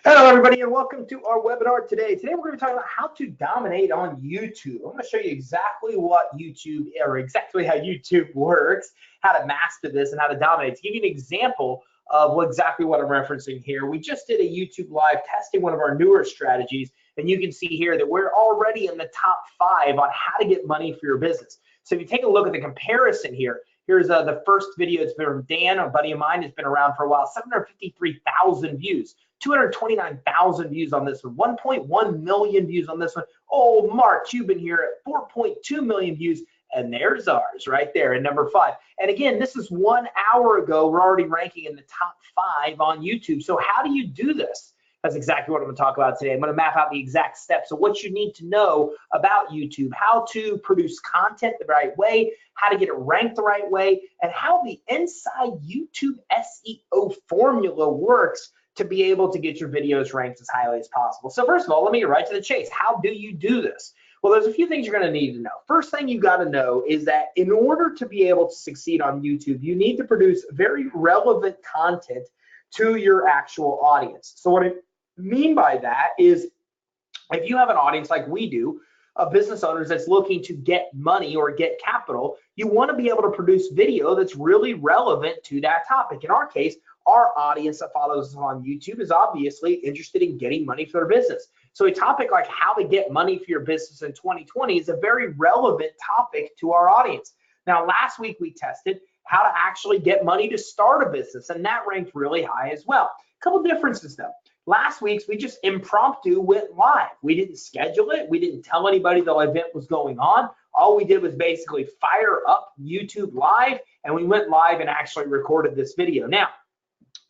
Hello, everybody, and welcome to our webinar today. Today, we're going to be talking about how to dominate on YouTube. I'm going to show you exactly what YouTube, or exactly how YouTube works, how to master this, and how to dominate. To give you an example of exactly what I'm referencing here, we just did a YouTube Live testing one of our newer strategies, and you can see here that we're already in the top 5 on how to get money for your business. So if you take a look at the comparison here, here's the first video. It's been from Dan, a buddy of mine. It's been around for a while, 753,000 views. 229,000 views on this one, 1.1 million views on this one. Oh, Mark Cuban here at 4.2 million views, and there's ours right there at number 5. And again, this is 1 hour ago. We're already ranking in the top 5 on YouTube. So how do you do this? That's exactly what I'm going to talk about today. I'm going to map out the exact steps of what you need to know about YouTube, how to produce content the right way, how to get it ranked the right way, and how the inside YouTube SEO formula works to be able to get your videos ranked as highly as possible. So first of all, let me get right to the chase. How do you do this? Well, there's a few things you're going to need to know. First thing you got to know is that in order to be able to succeed on YouTube, you need to produce very relevant content to your actual audience. So what I mean by that is if you have an audience like we do, of business owners that's looking to get money or get capital, you want to be able to produce video that's really relevant to that topic. In our case, our audience that follows us on YouTube is obviously interested in getting money for their business. So a topic like how to get money for your business in 2020 is a very relevant topic to our audience. Now, last week we tested how to actually get money to start a business, and that ranked really high as well. A couple differences though. Last week's we just impromptu went live. We didn't schedule it. We didn't tell anybody the event was going on. All we did was basically fire up YouTube Live, and we went live and actually recorded this video. Now,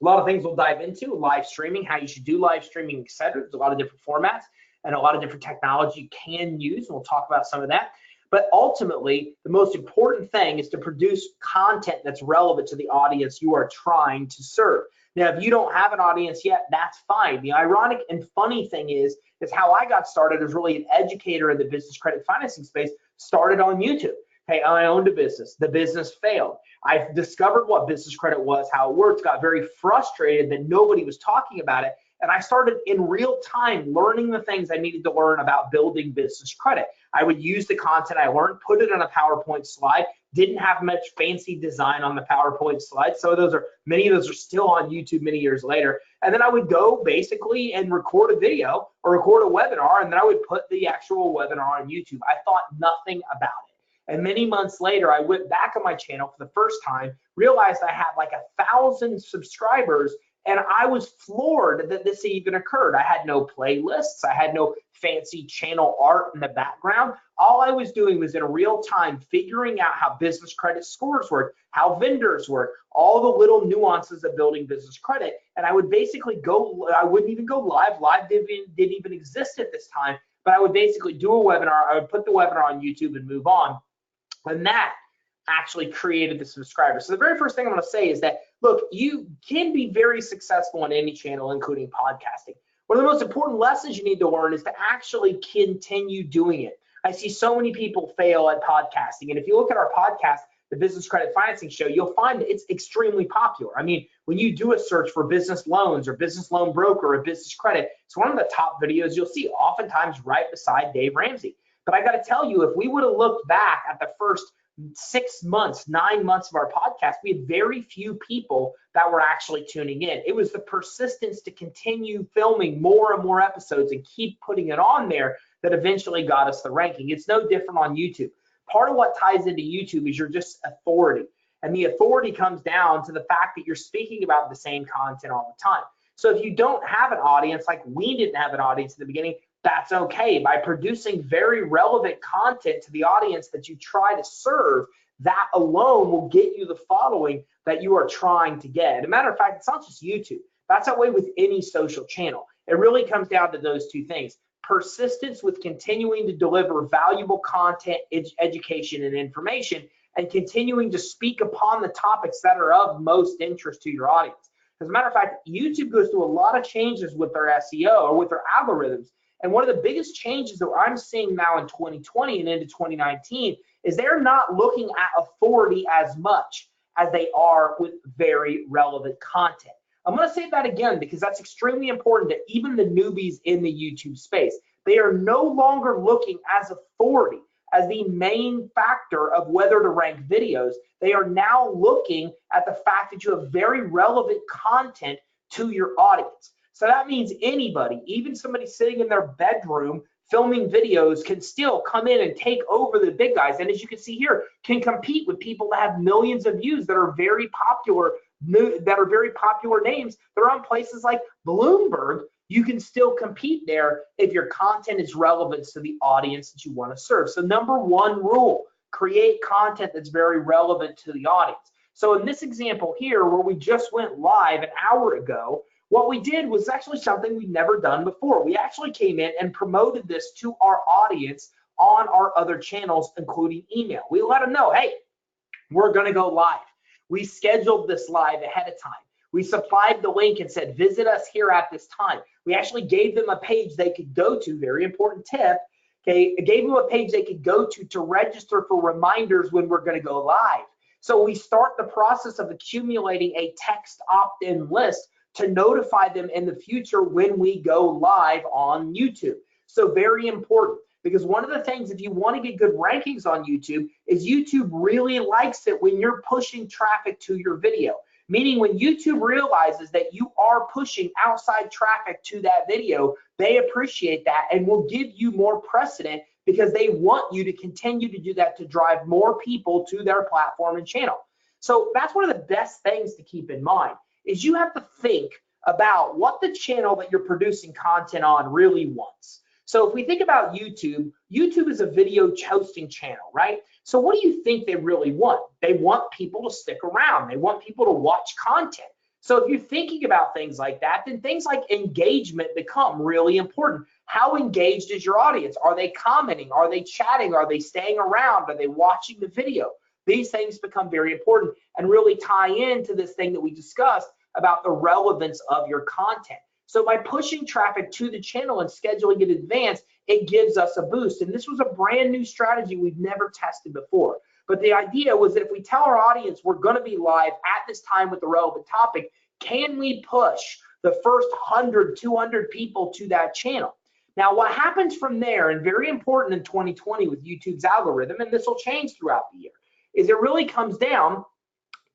a lot of things we'll dive into, live streaming, how you should do live streaming, etc. There's a lot of different formats and a lot of different technology you can use, and we'll talk about some of that. But ultimately, the most important thing is to produce content that's relevant to the audience you are trying to serve. Now, if you don't have an audience yet, that's fine. The ironic and funny thing is how I got started as really an educator in the business credit financing space, started on YouTube. Hey, I owned a business. The business failed. I discovered what business credit was, how it worked, got very frustrated that nobody was talking about it. And I started in real time learning the things I needed to learn about building business credit. I would use the content I learned, put it on a PowerPoint slide, didn't have much fancy design on the PowerPoint slide. So many of those are still on YouTube many years later. And then I would go basically and record a video or record a webinar, and then I would put the actual webinar on YouTube. I thought nothing about it. And many months later, I went back on my channel for the first time, realized I had like 1,000 subscribers, and I was floored that this even occurred. I had no playlists. I had no fancy channel art in the background. All I was doing was in real time figuring out how business credit scores work, how vendors work, all the little nuances of building business credit. And I would basically I wouldn't even go live. Live didn't even exist at this time, but I would basically do a webinar. I would put the webinar on YouTube and move on. And that actually created the subscribers. So the very first thing I'm going to say is that, look, you can be very successful on any channel, including podcasting. One of the most important lessons you need to learn is to actually continue doing it. I see so many people fail at podcasting. And if you look at our podcast, the Business Credit Financing Show, you'll find that it's extremely popular. I mean, when you do a search for business loans or business loan broker or business credit, it's one of the top videos you'll see, oftentimes right beside Dave Ramsey. But I got to tell you, if we would have looked back at the first 6 months, 9 months of our podcast, we had very few people that were actually tuning in. It was the persistence to continue filming more and more episodes and keep putting it on there that eventually got us the ranking. It's no different on YouTube. Part of what ties into YouTube is you're just authority. And the authority comes down to the fact that you're speaking about the same content all the time. So if you don't have an audience, like we didn't have an audience in the beginning, that's okay. By producing very relevant content to the audience that you try to serve, that alone will get you the following that you are trying to get. As a matter of fact, it's not just YouTube. That's that way with any social channel. It really comes down to those two things. Persistence with continuing to deliver valuable content, education, and information, and continuing to speak upon the topics that are of most interest to your audience. As a matter of fact, YouTube goes through a lot of changes with their SEO or with their algorithms. And one of the biggest changes that I'm seeing now in 2020 and into 2019 is they're not looking at authority as much as they are with very relevant content. I'm going to say that again because that's extremely important to even the newbies in the YouTube space. They are no longer looking as authority, as the main factor of whether to rank videos. They are now looking at the fact that you have very relevant content to your audience. So that means anybody, even somebody sitting in their bedroom filming videos, can still come in and take over the big guys. And as you can see here, can compete with people that have millions of views that are very popular, names that are on places like Bloomberg. You can still compete there if your content is relevant to the audience that you want to serve. So number one rule, create content that's very relevant to the audience. So in this example here, where we just went live an hour ago, what we did was actually something we'd never done before. We actually came in and promoted this to our audience on our other channels, including email. We let them know, hey, we're going to go live. We scheduled this live ahead of time. We supplied the link and said, visit us here at this time. We actually gave them a page they could go to, very important tip, okay, gave them a page they could go to register for reminders when we're going to go live. So we start the process of accumulating a text opt-in list to notify them in the future when we go live on YouTube. So very important, because one of the things, if you want to get good rankings on YouTube, is YouTube really likes it when you're pushing traffic to your video. Meaning when YouTube realizes that you are pushing outside traffic to that video, they appreciate that and will give you more precedent because they want you to continue to do that to drive more people to their platform and channel. So that's one of the best things to keep in mind, is you have to think about what the channel that you're producing content on really wants. So if we think about YouTube, YouTube is a video hosting channel, right? So what do you think they really want? They want people to stick around. They want people to watch content. So if you're thinking about things like that, then things like engagement become really important. How engaged is your audience? Are they commenting? Are they chatting? Are they staying around? Are they watching the video? These things become very important and really tie into this thing that we discussed about the relevance of your content. So by pushing traffic to the channel and scheduling in advance, it gives us a boost. And this was a brand new strategy we've never tested before. But the idea was that if we tell our audience we're going to be live at this time with the relevant topic, can we push the first 100, 200 people to that channel? Now, what happens from there, and very important in 2020 with YouTube's algorithm, and this will change throughout the year, is it really comes down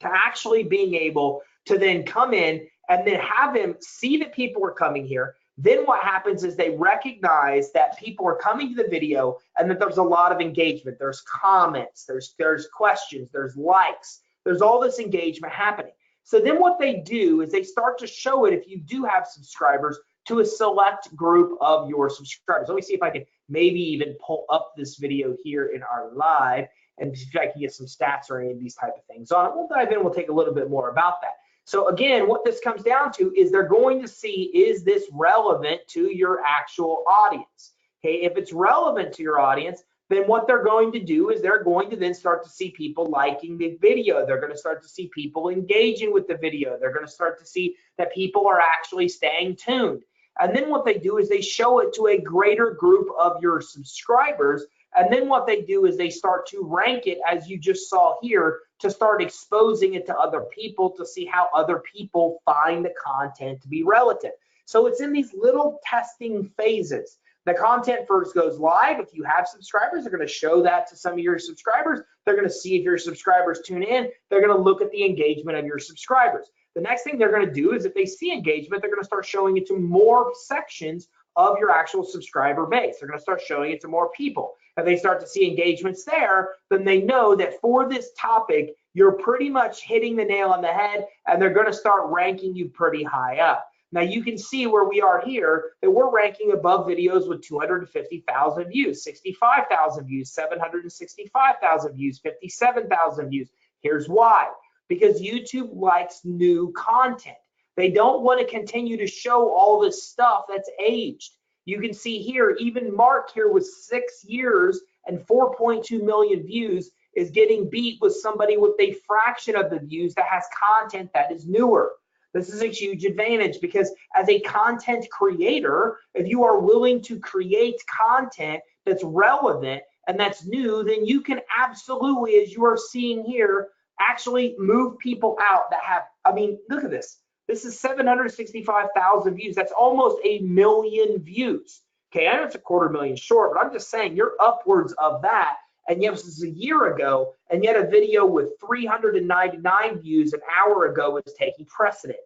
to actually being able to then come in and then have them see that people are coming here. Then what happens is they recognize that people are coming to the video and that there's a lot of engagement. There's comments, there's questions, there's likes, there's all this engagement happening. So then what they do is they start to show it, if you do have subscribers, to a select group of your subscribers. Let me see if I can maybe even pull up this video here in our live and see if I can get some stats or any of these type of things on it. We'll dive in, we'll take a little bit more about that. So again, what this comes down to is they're going to see, is this relevant to your actual audience? Okay, if it's relevant to your audience, then what they're going to do is they're going to then start to see people liking the video. They're going to start to see people engaging with the video. They're going to start to see that people are actually staying tuned. And then what they do is they show it to a greater group of your subscribers. And then what they do is they start to rank it, as you just saw here, to start exposing it to other people to see how other people find the content to be relative. So it's in these little testing phases. The content first goes live. If you have subscribers, they're going to show that to some of your subscribers. They're going to see if your subscribers tune in. They're going to look at the engagement of your subscribers. The next thing they're going to do is if they see engagement, they're going to start showing it to more sections of your actual subscriber base. They're going to start showing it to more people. If they start to see engagements there, then they know that for this topic, you're pretty much hitting the nail on the head, and they're going to start ranking you pretty high up. Now you can see where we are here, that we're ranking above videos with 250,000 views, 65,000 views, 765,000 views, 57,000 views. Here's why. Because YouTube likes new content. They don't want to continue to show all this stuff that's aged. You can see here, even Mark here with 6 years and 4.2 million views is getting beat with somebody with a fraction of the views that has content that is newer. This is a huge advantage because as a content creator, if you are willing to create content that's relevant and that's new, then you can absolutely, as you are seeing here, actually move people out that have, I mean, look at this. This is 765,000 views. That's almost 1 million views. Okay, I know it's a 250,000 short, but I'm just saying you're upwards of that. And yet this is a year ago, and yet a video with 399 views an hour ago is taking precedent.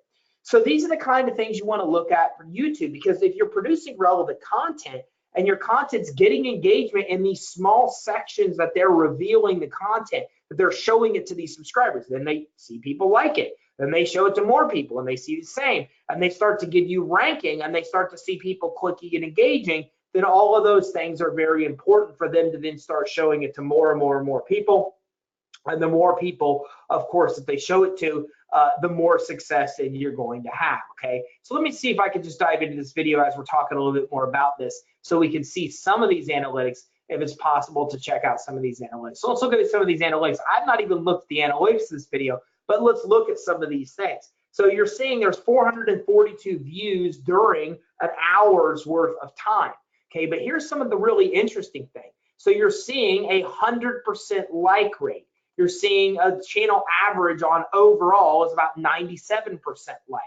So these are the kind of things you want to look at for YouTube, because if you're producing relevant content and your content's getting engagement in these small sections that they're revealing the content, that they're showing it to these subscribers, then they see people like it. Then they show it to more people and they see the same, and they start to give you ranking, and they start to see people clicking and engaging. Then all of those things are very important for them to then start showing it to more and more and more people. And the more people, of course, that they show it to, the more success that you're going to have, okay? So let me see if I can just dive into this video as we're talking a little bit more about this, so we can see some of these analytics, if it's possible to check out some of these analytics. So let's look at some of these analytics. I've not even looked at the analytics of this video, but let's look at some of these things. So you're seeing there's 442 views during an hour's worth of time, okay? But here's some of the really interesting thing. So you're seeing 100% like rate. You're seeing a channel average on overall is about 97% like.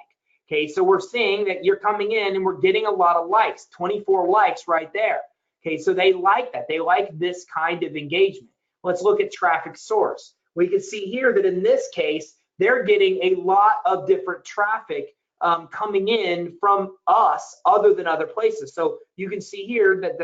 Okay, so we're seeing that you're coming in and we're getting a lot of likes, 24 likes right there. Okay, so they like that. They like this kind of engagement. Let's look at traffic source. We can see here that in this case, they're getting a lot of different traffic coming in from us other than other places. So you can see here that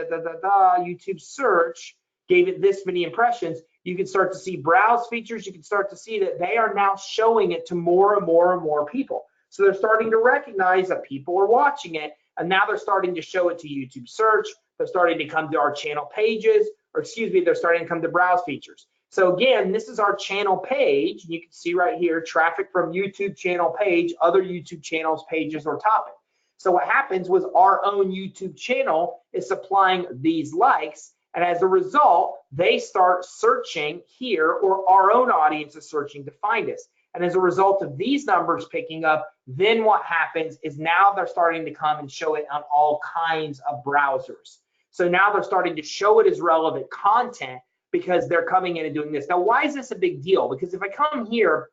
YouTube search gave it this many impressions. You can start to see browse features. You can start to see that they are now showing it to more and more and more people. So they're starting to recognize that people are watching it, and now they're starting to show it to YouTube search. They're starting to come to our channel pages, or excuse me, they're starting to come to browse features. So again, this is our channel page. You can see right here, traffic from YouTube channel page, other YouTube channels, pages, or topic. So what happens was our own YouTube channel is supplying these likes, and as a result, they start searching here, or our own audience is searching to find us. And as a result of these numbers picking up, then what happens is now they're starting to come and show it on all kinds of browsers. So now they're starting to show it as relevant content because they're coming in and doing this. Now, why is this a big deal? Because if I come here,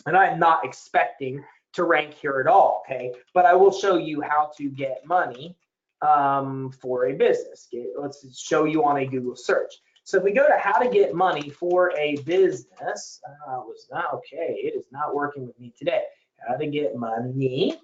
and I'm not expecting to rank here at all, okay, but I will show you how to get money for a business. Okay, let's show you on a Google search. So if we go to how to get money for a business, it is not working with me today. How to get money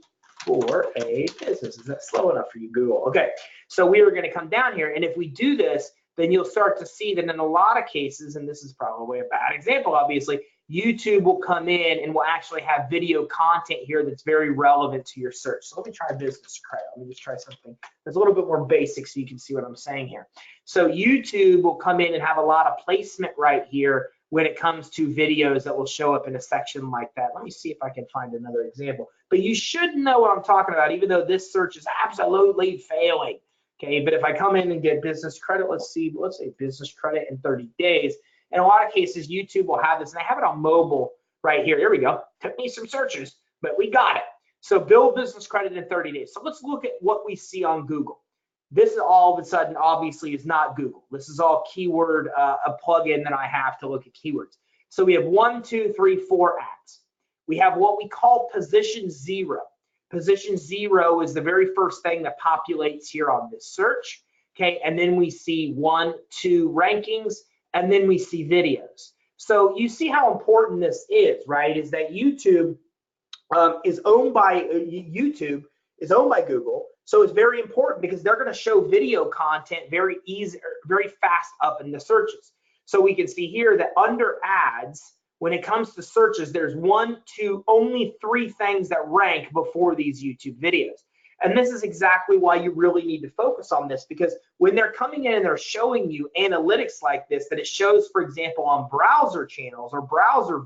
for a business. Is that slow enough for you, Google? Okay, so we are going to come down here, and if we do this, then you'll start to see that in a lot of cases, and this is probably a bad example, obviously, YouTube will come in and will actually have video content here that's very relevant to your search. So let me try business credit. Let me just try something that's a little bit more basic so you can see what I'm saying here. So YouTube will come in and have a lot of placement right here when it comes to videos that will show up in a section like that. Let me see if I can find another example. But you should know what I'm talking about, even though this search is absolutely failing. Okay, but if I come in and get business credit, let's say business credit in 30 days. In a lot of cases, YouTube will have this, and I have it on mobile right here. Here we go. Took me some searches, but we got it. So build business credit in 30 days. So let's look at what we see on Google. This is all of a sudden obviously is not Google. This is all keyword, a plugin that I have to look at keywords. So we have 1, 2, 3, 4 ads. We have what we call position 0. Position 0 is the very first thing that populates here on this search. Okay, and then we see 1, 2 rankings, and then we see videos. So you see how important this is, right? Is that YouTube is owned by Google. So it's very important because they're going to show video content very easy, very fast up in the searches. So we can see here that under ads, when it comes to searches, there's 1, 2, only 3 things that rank before these YouTube videos. And this is exactly why you really need to focus on this, because when they're coming in and they're showing you analytics like this, that it shows, for example, on browser channels or browser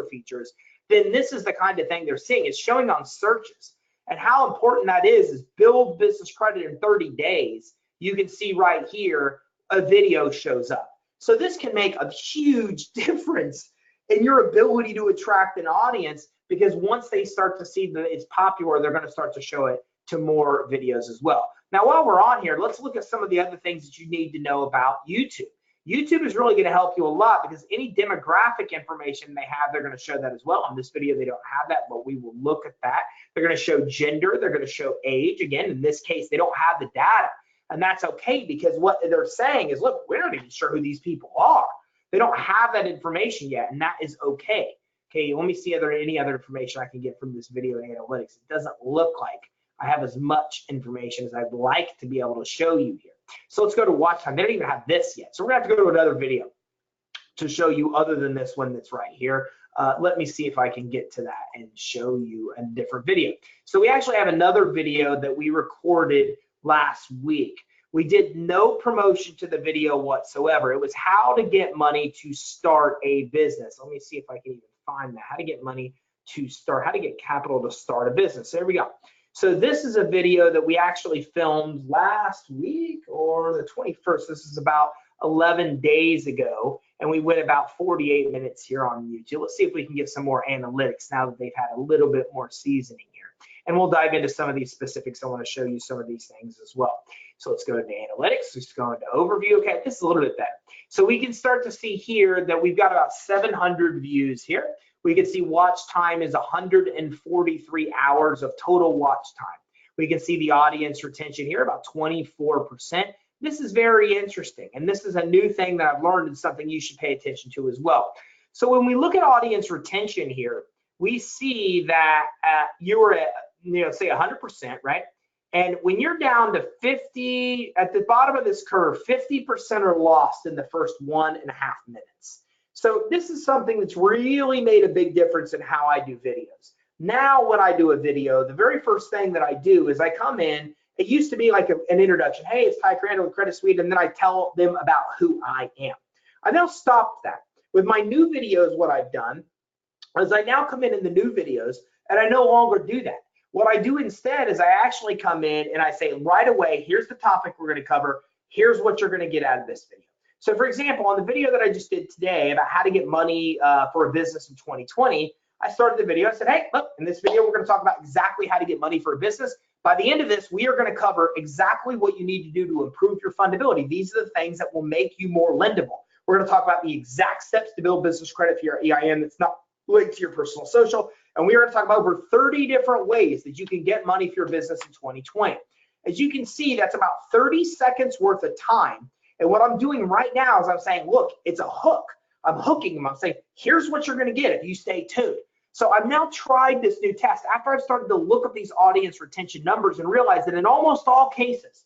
features, then this is the kind of thing they're seeing. It's showing on searches. And how important that is build business credit in 30 days. You can see right here, a video shows up. So this can make a huge difference in your ability to attract an audience, because once they start to see that it's popular, they're going to start to show it to more videos as well. Now, while we're on here, let's look at some of the other things that you need to know about YouTube. YouTube is really going to help you a lot because any demographic information they have, they're going to show that as well. On this video, they don't have that, but we will look at that. They're going to show gender. They're going to show age. Again, in this case, they don't have the data, and that's okay because what they're saying is, look, we're not even sure who these people are. They don't have that information yet, and that is okay. Okay, let me see if there any other information I can get from this video analytics. It doesn't look like I have as much information as I'd like to be able to show you here. So let's go to watch time. They don't even have this yet. So we're gonna have to go to another video to show you other than this one that's right here. Let me see if I can get to that and show you a different video. So we actually have another video that we recorded last week. We did no promotion to the video whatsoever. It was how to get money to start a business. Let me see if I can even find that. How to get money to start, how to get capital to start a business. There we go. So this is a video that we actually filmed last week or the 21st. This is about 11 days ago, and we went about 48 minutes here on YouTube. Let's see if we can get some more analytics now that they've had a little bit more seasoning here. And we'll dive into some of these specifics. I want to show you some of these things as well. So let's go into analytics. Let's go into overview. Okay, this is a little bit better. So we can start to see here that we've got about 700 views here. We can see watch time is 143 hours of total watch time. We can see the audience retention here, about 24%. This is very interesting, and this is a new thing that I've learned and something you should pay attention to as well. So when we look at audience retention here, we see that you were at, say 100%, right? And when you're down to 50, at the bottom of this curve, 50% are lost in the first 1.5 minutes. So this is something that's really made a big difference in how I do videos. Now when I do a video, the very first thing that I do is I come in, it used to be like an introduction. Hey, it's Ty Crandall with Credit Suite, and then I tell them about who I am. I now stopped that. With my new videos, what I've done is I now come in the new videos, and I no longer do that. What I do instead is I actually come in and I say right away, here's the topic we're going to cover. Here's what you're going to get out of this video. So for example, on the video that I just did today about how to get money for a business in 2020, I started the video. I said, hey, look, in this video, we're going to talk about exactly how to get money for a business. By the end of this, we are going to cover exactly what you need to do to improve your fundability. These are the things that will make you more lendable. We're going to talk about the exact steps to build business credit for your EIN that's not linked to your personal social. And we are going to talk about over 30 different ways that you can get money for your business in 2020. As you can see, that's about 30 seconds worth of time. And what I'm doing right now is I'm saying, look, it's a hook. I'm hooking them. I'm saying, here's what you're going to get if you stay tuned. So I've now tried this new test after I've started to look at these audience retention numbers and realize that in almost all cases,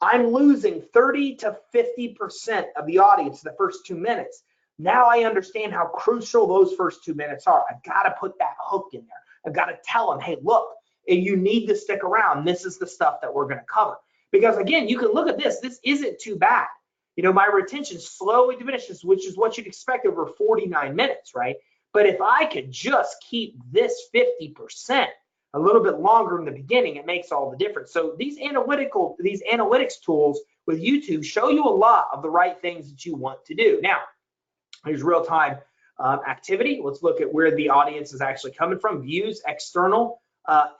I'm losing 30 to 50% of the audience in the first 2 minutes. Now I understand how crucial those first 2 minutes are. I've got to put that hook in there. I've got to tell them, hey, look, you need to stick around. This is the stuff that we're going to cover. Because again, you can look at this. This isn't too bad. My retention slowly diminishes, which is what you'd expect over 49 minutes, right? But if I could just keep this 50% a little bit longer in the beginning, it makes all the difference. So these analytics tools with YouTube show you a lot of the right things that you want to do. Now, here's real-time activity. Let's look at where the audience is actually coming from. Views, external,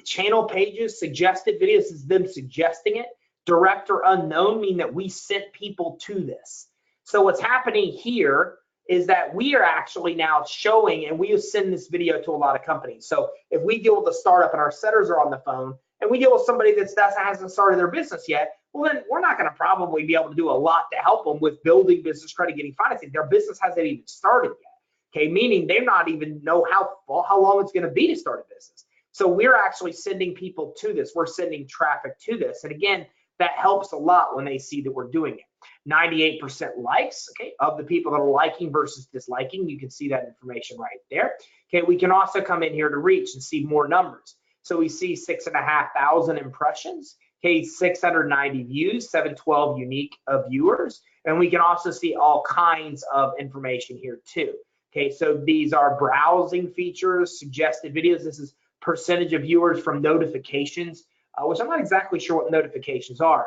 channel pages, suggested videos. This is them suggesting it. Direct or unknown mean that we sent people to this. So what's happening here is that we are actually now showing, and we send this video to a lot of companies. So if we deal with a startup and our setters are on the phone, and we deal with somebody that hasn't started their business yet, well, then we're not going to probably be able to do a lot to help them with building business credit, getting financing. Their business hasn't even started yet. Okay, meaning they not even know how long it's going to be to start a business. So we're actually sending people to this. We're sending traffic to this. And again, that helps a lot when they see that we're doing it. 98% likes, okay, of the people that are liking versus disliking. You can see that information right there. Okay, we can also come in here to reach and see more numbers. So we see 6,500 impressions, okay, 690 views, 712 unique viewers. And we can also see all kinds of information here too. Okay, so these are browsing features, suggested videos. This is percentage of viewers from notifications, which I'm not exactly sure what notifications are.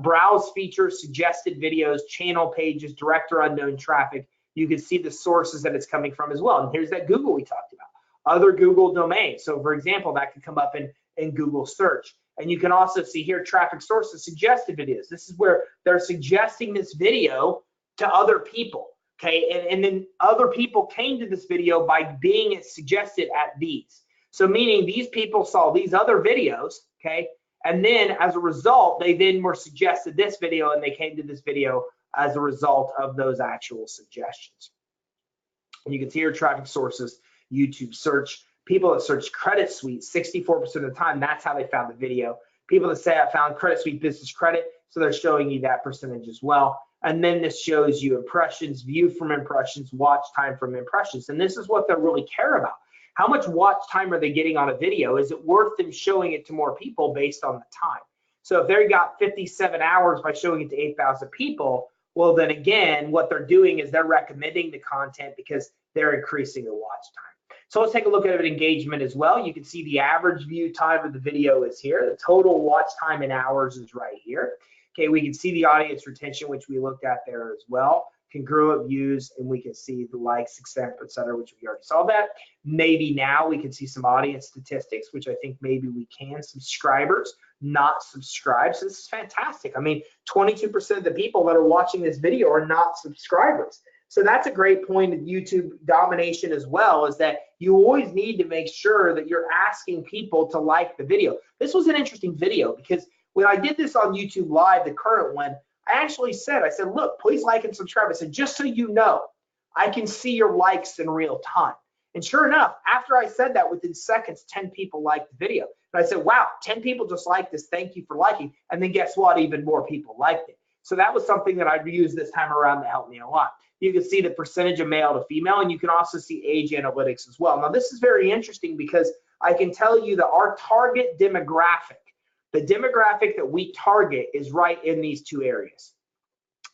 Browse features, suggested videos, channel pages, direct or unknown traffic. You can see the sources that it's coming from as well. And here's that Google we talked about. Other Google domains. So for example, that could come up in Google search. And you can also see here traffic sources, suggested videos. This is where they're suggesting this video to other people. Okay, and then other people came to this video by being suggested at these. So meaning these people saw these other videos, okay, and then as a result, they then were suggested this video and they came to this video as a result of those actual suggestions. And you can see your traffic sources, YouTube search. People that search Credit Suite, 64% of the time, that's how they found the video. People that say I found Credit Suite Business Credit, so they're showing you that percentage as well. And then this shows you impressions, view from impressions, watch time from impressions. And this is what they really care about. How much watch time are they getting on a video? Is it worth them showing it to more people based on the time? So if they got 57 hours by showing it to 8,000 people, well, then again, what they're doing is they're recommending the content because they're increasing the watch time. So let's take a look at engagement as well. You can see the average view time of the video is here. The total watch time in hours is right here. Okay, we can see the audience retention, which we looked at there as well. Congruent views, and we can see the likes, etc., which we already saw that. Maybe now we can see some audience statistics, which I think maybe we can. Subscribers, not subscribed. So this is fantastic. I mean, 22% of the people that are watching this video are not subscribers. So that's a great point of YouTube domination as well, is that you always need to make sure that you're asking people to like the video. This was an interesting video because when I did this on YouTube Live, the current one, I actually said, look, please like and subscribe. I said, just so you know, I can see your likes in real time. And sure enough, after I said that, within seconds, 10 people liked the video. And I said, wow, 10 people just liked this. Thank you for liking. And then guess what? Even more people liked it. So that was something that I used this time around to help me a lot. You can see the percentage of male to female, and you can also see age analytics as well. Now, this is very interesting because I can tell you that our target demographic, the demographic that we target, is right in these two areas.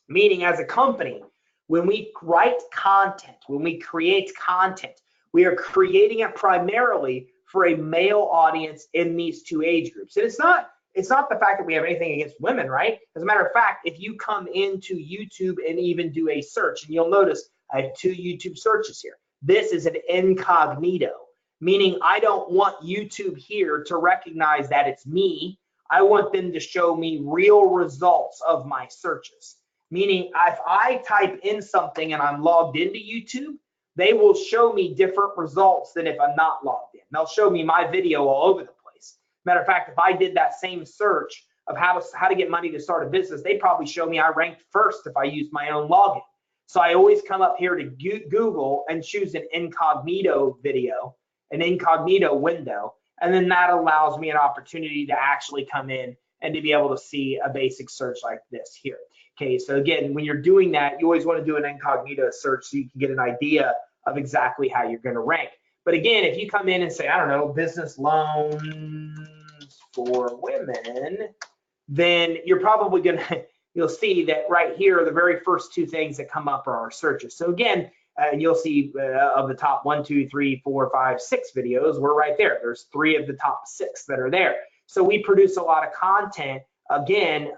Meaning, as a company, when we write content, when we create content, we are creating it primarily for a male audience in these two age groups. And it's not the fact that we have anything against women, right? As a matter of fact, if you come into YouTube and even do a search, and you'll notice I have 2 YouTube searches here. This is an incognito, meaning I don't want YouTube here to recognize that it's me. I want them to show me real results of my searches. Meaning if I type in something and I'm logged into YouTube, they will show me different results than if I'm not logged in. They'll show me my video all over the place. Matter of fact, if I did that same search of how to get money to start a business, they probably show me I ranked first if I used my own login. So I always come up here to Google and choose an incognito video, an incognito window, and then that allows me an opportunity to actually come in and to be able to see a basic search like this here. Okay, so again, when you're doing that, you always want to do an incognito search so you can get an idea of exactly how you're going to rank. But again, if you come in and say, I don't know, business loans for women, then you're probably going to, you'll see that right here, the very first 2 things that come up are our searches. So again, and you'll see of the top 1, 2, 3, 4, 5, 6 videos, we're right there. There's 3 of the top 6 that are there. So we produce a lot of content, again,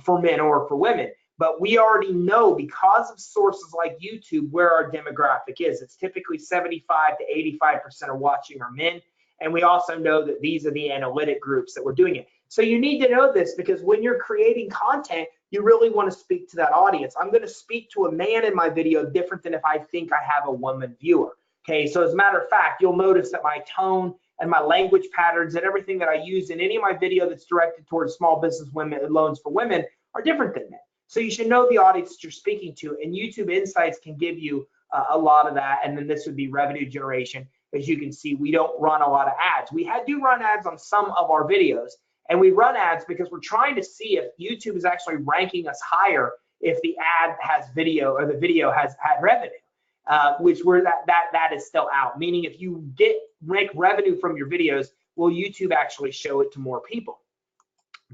for men or for women. But we already know, because of sources like YouTube, where our demographic is. It's typically 75 to 85% of watching are men. And we also know that these are the analytic groups that we're doing it. So you need to know this, because when you're creating content, you really want to speak to that audience. I'm going to speak to a man in my video different than if I think I have a woman viewer. Okay, so as a matter of fact, you'll notice that my tone and my language patterns and everything that I use in any of my video that's directed towards small business women loans for women are different than men. So you should know the audience that you're speaking to, and YouTube Insights can give you a lot of that. And then this would be revenue generation. As you can see, we don't run a lot of ads. We do run ads on some of our videos, and we run ads because we're trying to see if YouTube is actually ranking us higher if the ad has video or the video has had revenue, which that is still out. Meaning, if you make revenue from your videos, will YouTube actually show it to more people?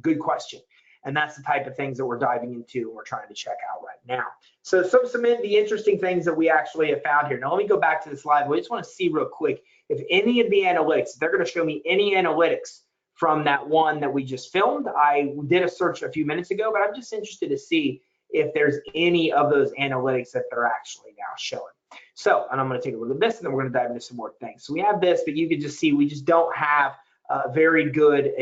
Good question. And that's the type of things that we're diving into and we're trying to check out right now. So some of the interesting things that we actually have found here. Now, let me go back to this slide. We just want to see real quick if any of the analytics, they're going to show me any analytics from that one that we just filmed. I did a search a few minutes ago, but I'm just interested to see if there's any of those analytics that they're actually now showing. So, and I'm going to take a look at this, and then we're going to dive into some more things. So we have this, but you can just see we just don't have very good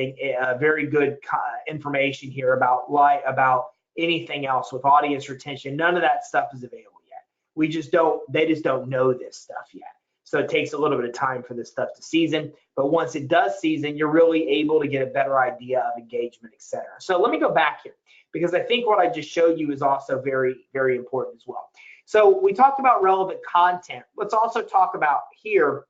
information here about anything else with audience retention. None of that stuff is available yet. They just don't know this stuff yet. So it takes a little bit of time for this stuff to season, but once it does season, you're really able to get a better idea of engagement, etc. So let me go back here, because I think what I just showed you is also very, very important as well. So we talked about relevant content. Let's also talk about here.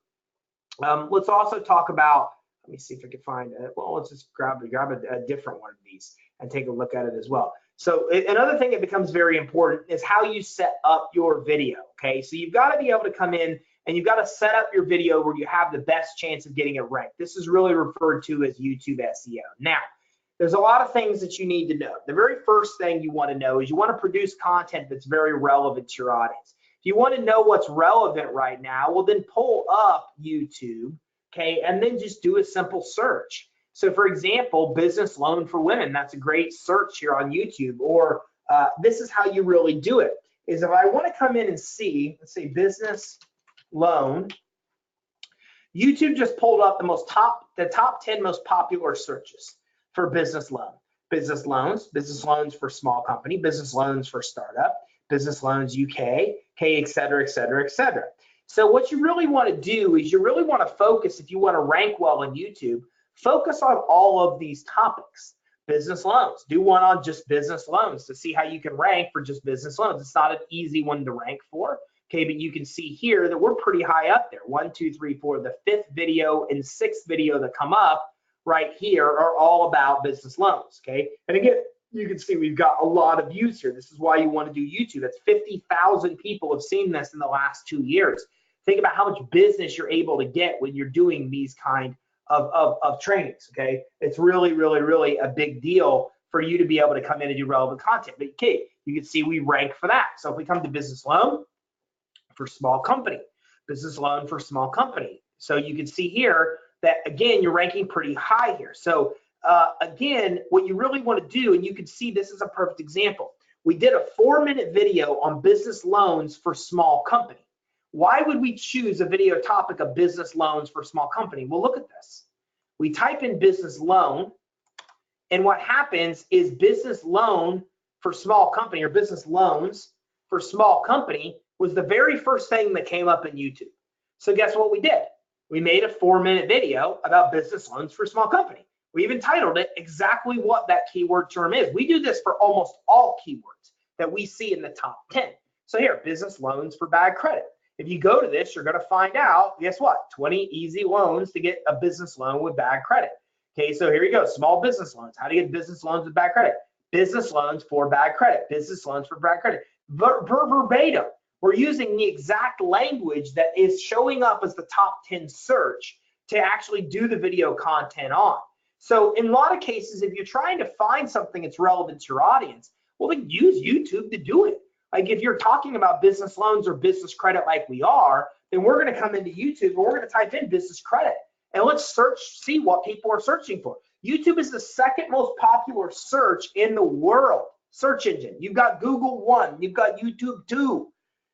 Let's also talk about, let me see if I can find it. Well, let's just grab a different one of these and take a look at it as well. So another thing that becomes very important is how you set up your video, okay? So you've got to be able to come in and you've got to set up your video where you have the best chance of getting it ranked. This is really referred to as YouTube SEO. Now, there's a lot of things that you need to know. The very first thing you want to know is you want to produce content that's very relevant to your audience. If you want to know what's relevant right now, well, then pull up YouTube, okay, and then just do a simple search. So for example, business loan for women, that's a great search here on YouTube. Or this is how you really do it, is if I want to come in and see, let's say business loan, YouTube just pulled up the top 10 most popular searches for business loan. Business loans for small company, business loans for startup, business loans UK, okay, et cetera, et cetera, et cetera. So what you really want to do is you really want to focus, if you want to rank well in YouTube, focus on all of these topics. Business loans, do one on just business loans to see how you can rank for just business loans. It's not an easy one to rank for, okay, but you can see here that we're pretty high up there. 1, 2, 3, 4, the 5th video and 6th video that come up right here are all about business loans, okay? And again, you can see we've got a lot of views here. This is why you want to do YouTube. That's 50,000 people have seen this in the last 2 years. Think about how much business you're able to get when you're doing these kind of trainings, okay? It's really, really, really a big deal for you to be able to come in and do relevant content. But okay, you can see we rank for that. So if we come to business loan for small company, business loan for small company. So you can see here that, again, you're ranking pretty high here. So again, what you really want to do, and you can see this is a perfect example. We did a 4-minute video on business loans for small company. Why would we choose a video topic of business loans for small company? Well, look at this. We type in business loan, and what happens is business loan for small company, or business loans for small company, was the very first thing that came up in YouTube. So guess what we did? We made a 4-minute video about business loans for small company. We even titled it exactly what that keyword term is. We do this for almost all keywords that we see in the top 10. So here, business loans for bad credit. If you go to this, you're going to find out, guess what? 20 easy loans to get a business loan with bad credit. Okay, so here you go, small business loans. How to get business loans with bad credit? Business loans for bad credit. Business loans for bad credit. Verbatim. We're using the exact language that is showing up as the top 10 search to actually do the video content on. So in a lot of cases, if you're trying to find something that's relevant to your audience, well, then use YouTube to do it. Like if you're talking about business loans or business credit like we are, then we're going to come into YouTube and we're going to type in business credit. And let's see what people are searching for. YouTube is the 2nd most popular search in the world, search engine. You've got Google 1, you've got YouTube 2.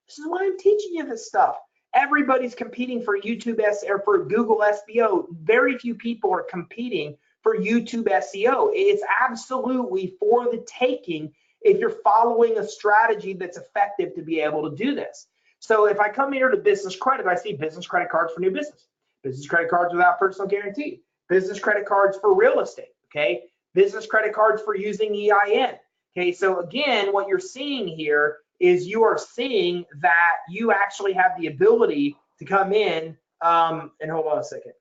This is why I'm teaching you this stuff. Everybody's competing for YouTube or for Google SEO. Very few people are competing for YouTube SEO. It's absolutely for the taking if you're following a strategy that's effective to be able to do this. So if I come here to business credit, I see business credit cards for new business credit cards without personal guarantee, business credit cards for real estate, okay? Business credit cards for using EIN. Okay, so again, what you're seeing here is you are seeing that you actually have the ability to come in, and hold on a second.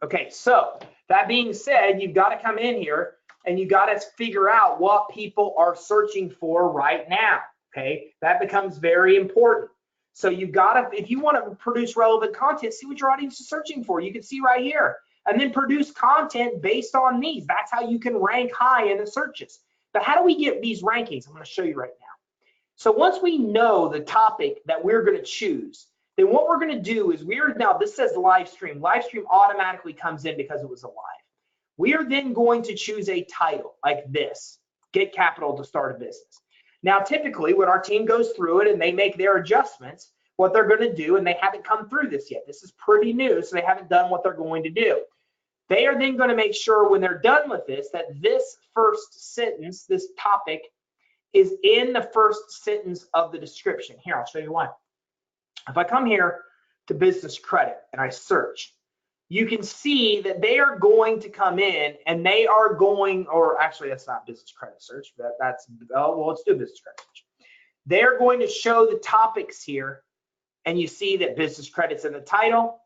Okay, so that being said, you've got to come in here and you got to figure out what people are searching for right now, okay? That becomes very important. So you've got to, if you want to produce relevant content, see what your audience is searching for. You can see right here, and then produce content based on these. That's how you can rank high in the searches. But how do we get these rankings? I'm going to show you right now. So once we know the topic that we're going to choose, then what we're going to do is now this says live stream. Live stream automatically comes in because it was a live. We are then going to choose a title like this, Get Capital to Start a Business. Now, typically when our team goes through it and they make their adjustments, what they're going to do, and they haven't come through this yet. This is pretty new, so they haven't done what they're going to do. They are then going to make sure when they're done with this that this first sentence, this topic, is in the first sentence of the description. Here, I'll show you why. If I come here to business credit and I search, you can see that they are going to come in and they are going, or actually that's not business credit search, well, let's do business credit search. They're going to show the topics here, and you see that business credit's in the title,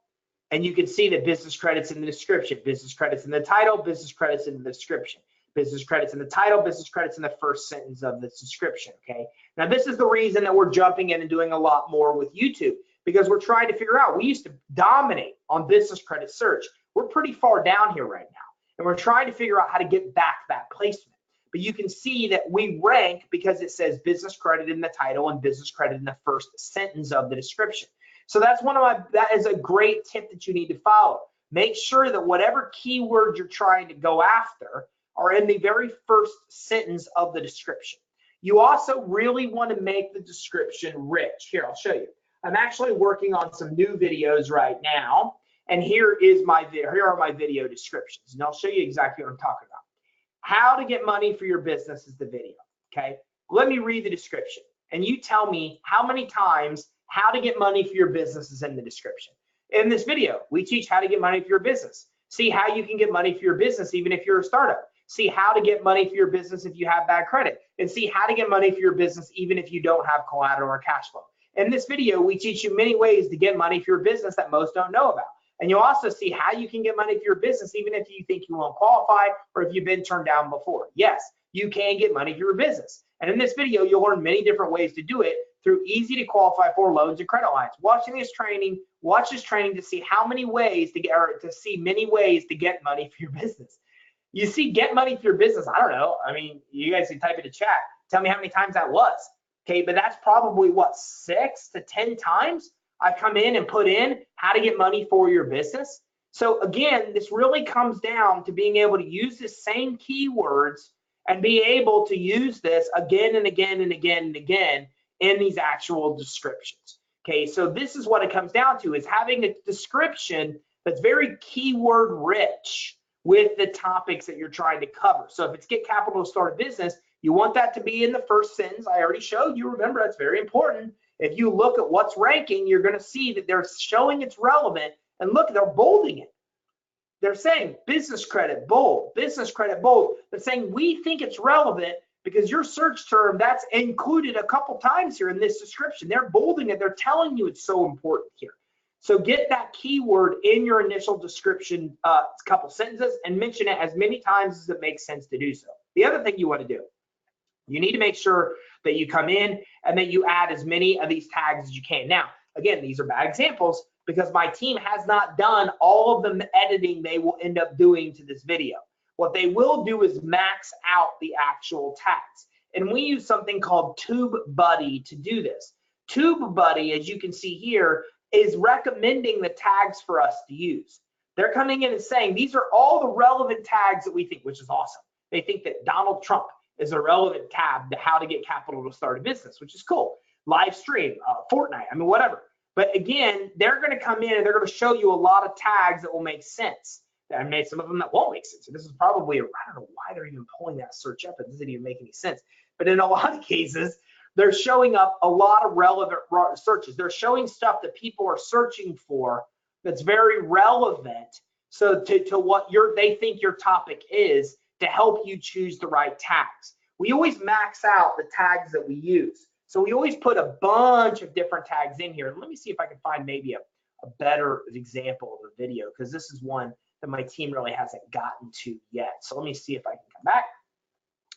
and you can see that business credit's in the description. Business credit's in the title, business credit's in the description. Business credit's in the title, business credit's in the first sentence of this description, okay? Now, this is the reason that we're jumping in and doing a lot more with YouTube, because we're trying to figure out, we used to dominate on business credit search. We're pretty far down here right now, and we're trying to figure out how to get back that placement. But you can see that we rank because it says business credit in the title and business credit in the first sentence of the description. So that's that is a great tip that you need to follow. Make sure that whatever keyword you're trying to go after are in the very first sentence of the description. You also really want to make the description rich. Here, I'll show you. I'm actually working on some new videos right now, and here are my video descriptions, and I'll show you exactly what I'm talking about. How to get money for your business is the video, okay? Let me read the description, and you tell me how many times how to get money for your business is in the description. In this video, we teach how to get money for your business. See how you can get money for your business even if you're a startup. See how to get money for your business if you have bad credit, and see how to get money for your business even if you don't have collateral or cash flow. In this video, we teach you many ways to get money for your business that most don't know about. And you'll also see how you can get money for your business even if you think you won't qualify or if you've been turned down before. Yes, you can get money for your business. And in this video, you'll learn many different ways to do it through easy to qualify for loans and credit lines. Watch this training to see how many ways many ways to get money for your business. You see, get money for your business. I don't know. I mean, you guys can type it in chat. Tell me how many times that was. Okay, but that's probably what, 6 to 10 times I've come in and put in how to get money for your business. So again, this really comes down to being able to use the same keywords and be able to use this again and again and again and again in these actual descriptions. Okay, so this is what it comes down to, is having a description that's very keyword rich with the topics that you're trying to cover. So if it's get capital to start a business, you want that to be in the first sentence. I already showed you, remember, that's very important. If you look at what's ranking, you're going to see that they're showing it's relevant, and look, they're bolding it. They're saying business credit, bold, business credit, bold. They're saying we think it's relevant because your search term, that's included a couple times here in this description. They're bolding it. They're telling you it's so important here. So get that keyword in your initial description, couple sentences, and mention it as many times as it makes sense to do so. The other thing you want to do, you need to make sure that you come in and that you add as many of these tags as you can. Now, again, these are bad examples because my team has not done all of the editing they will end up doing to this video. What they will do is max out the actual tags. And we use something called TubeBuddy to do this. TubeBuddy, as you can see here, is recommending the tags for us to use. They're coming in and saying, these are all the relevant tags that we think, which is awesome. They think that Donald Trump is a relevant tab to how to get capital to start a business, which is cool. Live stream, Fortnite, I mean, whatever. But again, they're going to come in and they're going to show you a lot of tags that will make sense. I made some of them that won't make sense. So this is probably, I don't know why they're even pulling that search up. It doesn't even make any sense. But in a lot of cases, they're showing up a lot of relevant searches. They're showing stuff that people are searching for that's very relevant. So to what they think your topic is, to help you choose the right tags. We always max out the tags that we use. So we always put a bunch of different tags in here. Let me see if I can find maybe a better example of a video, because this is one that my team really hasn't gotten to yet. So let me see if I can come back.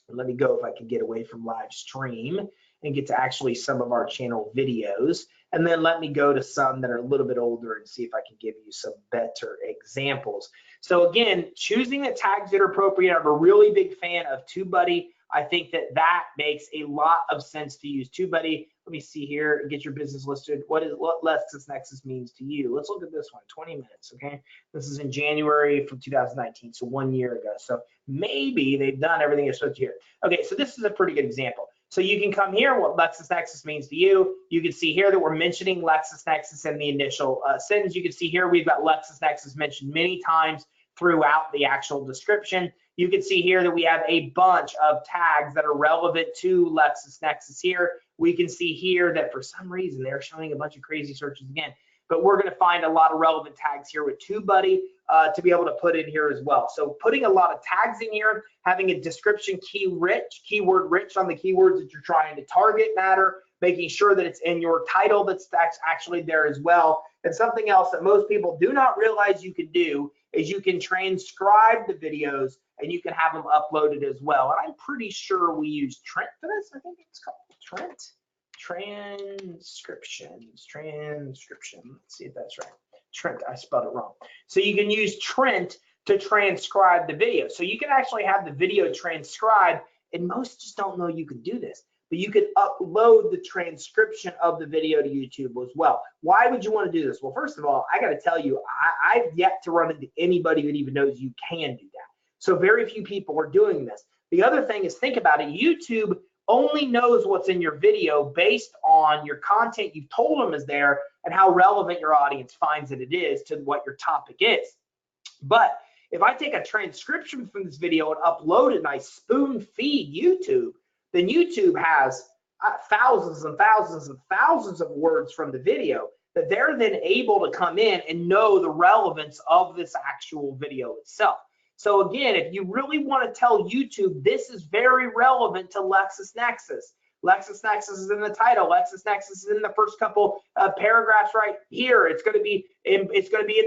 Let me go if I can get away from live stream and get to actually some of our channel videos. And then let me go to some that are a little bit older and see if I can give you some better examples. So again, choosing the tags that are appropriate. I'm a really big fan of TubeBuddy. I think that makes a lot of sense to use TubeBuddy. Let me see here, get your business listed. What LexisNexis means to you? Let's look at this one, 20 minutes, okay? This is in January from 2019, so 1 year ago. So maybe they've done everything they're supposed to here. Okay, so this is a pretty good example. So you can come here, what LexisNexis means to you. You can see here that we're mentioning LexisNexis in the initial sentence. You can see here we've got LexisNexis mentioned many times throughout the actual description. You can see here that we have a bunch of tags that are relevant to LexisNexis here. We can see here that for some reason they're showing a bunch of crazy searches again, but we're going to find a lot of relevant tags here with TubeBuddy to be able to put in here as well. So putting a lot of tags in here, having a description keyword rich on the keywords that you're trying to target matter, making sure that it's in your title that's actually there as well. And something else that most people do not realize you can do is you can transcribe the videos and you can have them uploaded as well. And I'm pretty sure we use Trent for this. I think it's called Trent. Transcriptions. Let's see if that's right. Trent, I spelled it wrong. So you can use Trent to transcribe the video. So you can actually have the video transcribed, and most just don't know you can do this. But you could upload the transcription of the video to YouTube as well. Why would you want to do this? Well, first of all, I got to tell you, I've yet to run into anybody that even knows you can do that. So very few people are doing this. The other thing is, think about it. YouTube only knows what's in your video based on your content you've told them is there and how relevant your audience finds that it is to what your topic is. But if I take a transcription from this video and upload it and I spoon feed YouTube, then YouTube has thousands and thousands and thousands of words from the video that they're then able to come in and know the relevance of this actual video itself. So again, if you really want to tell YouTube this is very relevant to LexisNexis, LexisNexis is in the title, LexisNexis is in the first couple paragraphs right here. It's going to be in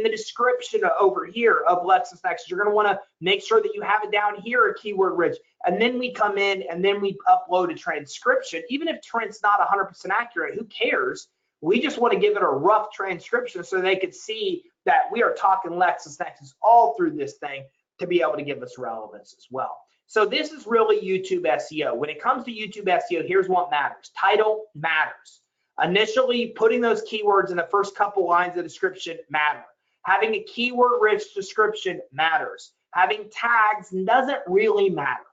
the description over here of LexisNexis. You're going to want to make sure that you have it down here, keyword rich, and then we come in and then we upload a transcription. Even if Trent's not 100% accurate, who cares? We just want to give it a rough transcription so they could see that we are talking LexisNexis all through this thing to be able to give us relevance as well. So this is really YouTube SEO. When it comes to YouTube SEO, here's what matters. Title matters. Initially, putting those keywords in the first couple lines of description matter. Having a keyword-rich description matters. Having tags doesn't really matter.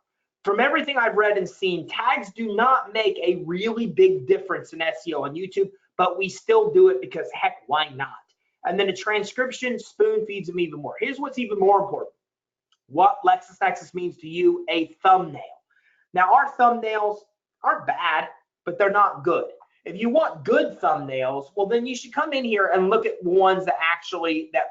From everything I've read and seen, tags do not make a really big difference in SEO on YouTube, but we still do it because, heck, why not? And then a transcription spoon feeds them even more. Here's what's even more important. What LexisNexis means to you, a thumbnail. Now, our thumbnails aren't bad, but they're not good. If you want good thumbnails, well, then you should come in here and look at ones that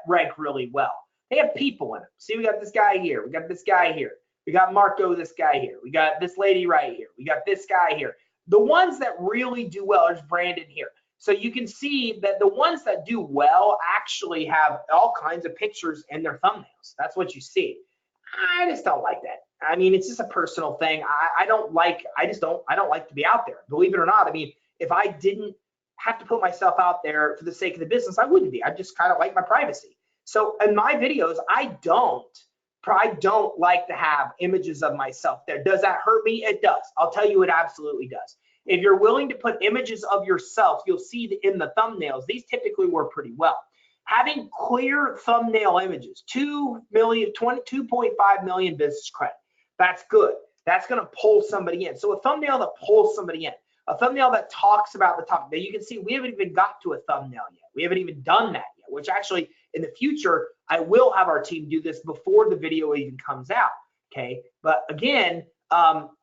rank really well. They have people in them. See, we got this guy here. We got this guy here. We got Marco, this guy here. We got this lady right here. We got this guy here. The ones that really do well is Brandon here. So you can see that the ones that do well actually have all kinds of pictures in their thumbnails. That's what you see. I just don't like that. I mean, it's just a personal thing. I don't like to be out there. Believe it or not, I mean, if I didn't have to put myself out there for the sake of the business, I wouldn't be. I just kind of like my privacy. So in my videos, I don't like to have images of myself there. Does that hurt me? It does. I'll tell you, it absolutely does. If you're willing to put images of yourself, you'll see that in the thumbnails, these typically work pretty well. Having clear thumbnail images, 2.5 million business credit. That's good. That's going to pull somebody in. So a thumbnail that pulls somebody in, a thumbnail that talks about the topic. Now you can see we haven't even got to a thumbnail yet. We haven't even done that yet, which actually in the future, I will have our team do this before the video even comes out. Okay. But again,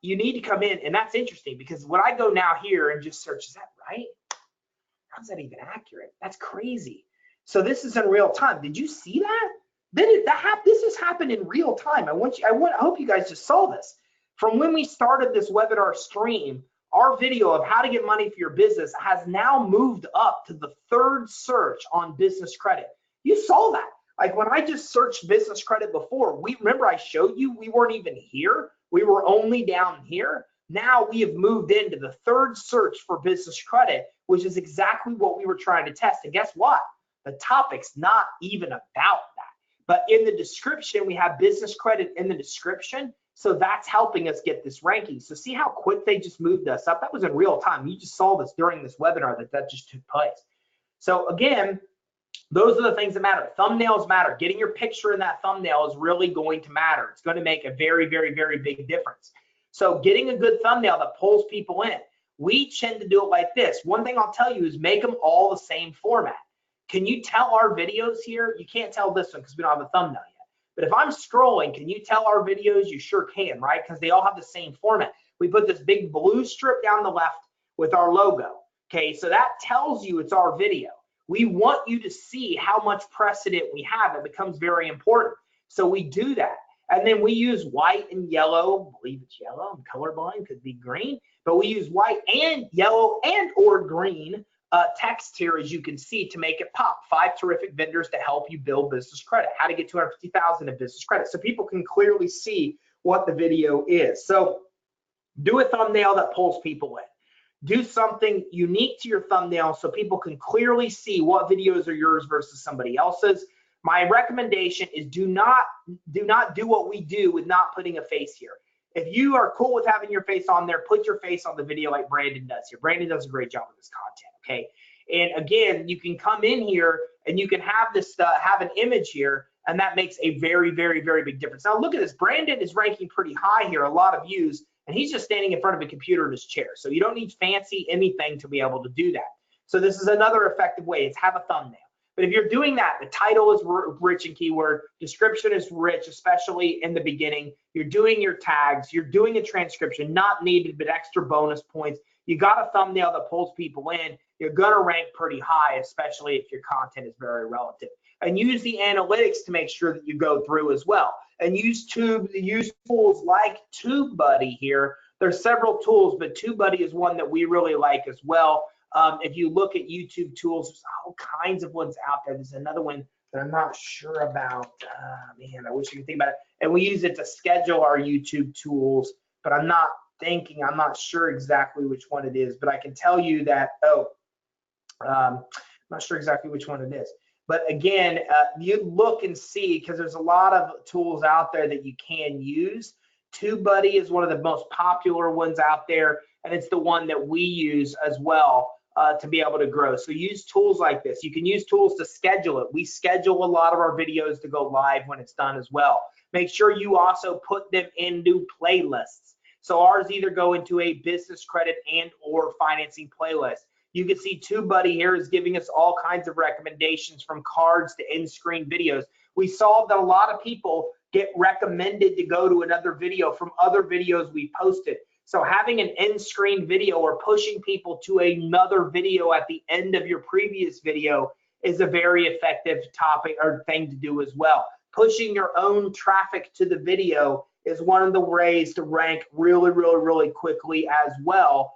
you need to come in, and that's interesting because when I go now here and just search, is that right? How's that even accurate? That's crazy. So this is in real time. Did you see that? This has happened in real time. I hope you guys just saw this. From when we started this webinar stream, our video of how to get money for your business has now moved up to the 3rd search on business credit. You saw that. Like when I just searched business credit before, remember I showed you we weren't even here. We were only down here. Now we have moved into the 3rd search for business credit, which is exactly what we were trying to test. And guess what? The topic's not even about that. But in the description, we have business credit in the description. So that's helping us get this ranking. So see how quick they just moved us up? That was in real time. You just saw this during this webinar that just took place. So again, those are the things that matter. Thumbnails matter. Getting your picture in that thumbnail is really going to matter. It's going to make a very, very, very big difference. So getting a good thumbnail that pulls people in. We tend to do it like this. One thing I'll tell you is make them all the same format. Can you tell our videos here? You can't tell this one because we don't have a thumbnail yet. But if I'm scrolling, can you tell our videos? You sure can, right? Because they all have the same format. We put this big blue strip down the left with our logo. Okay, so that tells you it's our video. We want you to see how much precedent we have. It becomes very important. So we do that. And then we use white and yellow. I believe it's yellow. I'm colorblind, could be green. But we use white and yellow and or green text here, as you can see, to make it pop. 5 terrific vendors to help you build business credit. How to get 250,000 in business credit. So people can clearly see what the video is. So do a thumbnail that pulls people in. Do something unique to your thumbnail so people can clearly see what videos are yours versus somebody else's. My recommendation is do not do what we do with not putting a face here. If you are cool with having your face on there, put your face on the video like Brandon does here. Brandon does a great job with this content, okay? And again, you can come in here and you can have this have an image here, and that makes a very, very, very big difference. Now look at this. Brandon is ranking pretty high here, a lot of views, and he's just standing in front of a computer in his chair. So you don't need fancy anything to be able to do that. So this is another effective way, is have a thumbnail. But if you're doing that, the title is rich in keyword, description is rich, especially in the beginning. You're doing your tags, you're doing a transcription, not needed, but extra bonus points. You got a thumbnail that pulls people in, you're gonna rank pretty high, especially if your content is very relative. And use the analytics to make sure that you go through as well. And use tools like TubeBuddy here. There's several tools, but TubeBuddy is one that we really like as well. If you look at YouTube tools, there's all kinds of ones out there. There's another one that I'm not sure about. Man, I wish I could think about it. And we use it to schedule our YouTube tools, but I'm not sure exactly which one it is. But I can tell you that, I'm not sure exactly which one it is. But again, you look and see, because there's a lot of tools out there that you can use. TubeBuddy is one of the most popular ones out there, and it's the one that we use as well to be able to grow. So use tools like this. You can use tools to schedule it. We schedule a lot of our videos to go live when it's done as well. Make sure you also put them into playlists. So ours either go into a business credit and or financing playlist. You can see TubeBuddy here is giving us all kinds of recommendations, from cards to in-screen videos. We saw that a lot of people get recommended to go to another video from other videos we posted. So having an in-screen video or pushing people to another video at the end of your previous video is a very effective topic or thing to do as well. Pushing your own traffic to the video is one of the ways to rank really, really, really quickly as well.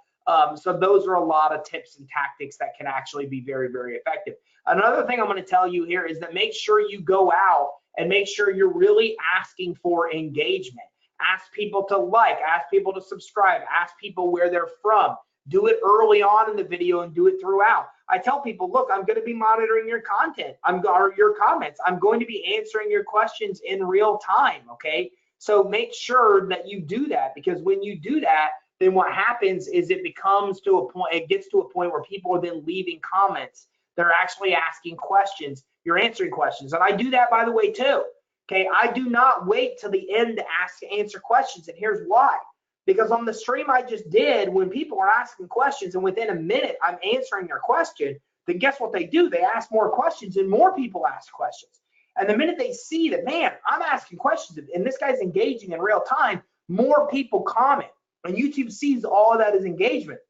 So those are a lot of tips and tactics that can actually be very, very effective. Another thing I'm going to tell you here is that make sure you go out and make sure you're really asking for engagement. Ask people to like, ask people to subscribe, ask people where they're from. Do it early on in the video and do it throughout. I tell people, look, I'm going to be monitoring your content, or your comments. I'm going to be answering your questions in real time, okay? So make sure that you do that, because when you do that, then what happens is it gets to a point where people are then leaving comments. They're actually asking questions. You're answering questions. And I do that, by the way, too. Okay, I do not wait till the end to answer questions, and here's why. Because on the stream I just did, when people are asking questions and within a minute I'm answering their question, then guess what they do? They ask more questions and more people ask questions. And the minute they see that, man, I'm asking questions and this guy's engaging in real time, more people comment. And YouTube sees all of that as engagement.